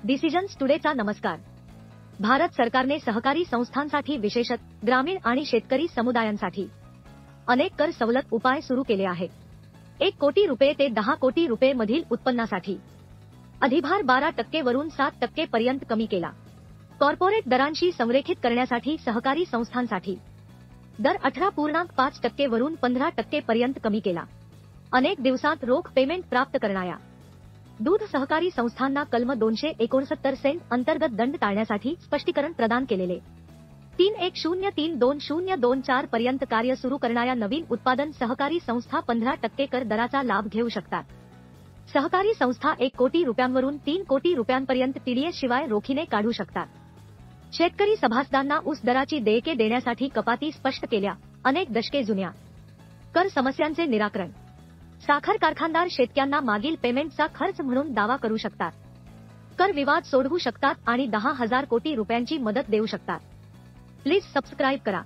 Decisions टुडेचा नमस्कार. भारत सरकारने सहकारी संस्थांसाठी विशेषतः ग्रामीण आणि शेतकरी समुदायांसाठी अनेक कर सवलत उपाय सुरू केले आहेत. 1 कोटी रुपये ते 10 कोटी रुपये मधील उत्पन्नासाठी अधिभार 12% वरून 7% पर्यंत कमी केला. कॉर्पोरेट दरांशी संरेखित करण्यासाठी सहकारी संस्थांसाठी दर 18.5% वरून 15% पर्यंत कमी केला. अनेक दिवसांत रोख पेमेंट प्राप्त करणाऱ्या दूध सहकारी संस्थांना कलम 269 सेंट अंतर्गत दंड टाळण्यासाठी स्पष्टीकरण प्रदान केलेले. 3103-2024 पर्यंत कार्य सुरू करणाऱ्या नवीन उत्पादन सहकारी संस्था 15% कर दराचा लाभ घेऊ शकतात. सहकारी संस्था 1 कोटी रुपयांवरून 3 कोटी रुपयांपर्यंत टीडीएस शिवाय रोखीने काढू शकतात. शेतकरी सभासदांना ऊस दराची देयके देण्यासाठी कपाती स्पष्ट केल्या. अनेक दशके जुन्या कर समस्यांचे निराकरण. साखर कारखानदार शेतकऱ्यांना मागील पेमेंटचा खर्च म्हणून दावा करू शकतात. कर विवाद सोडवू शकतात आणि 10,000 कोटी रुपयांची मदत देऊ शकतात. प्लीज सबस्क्राईब करा.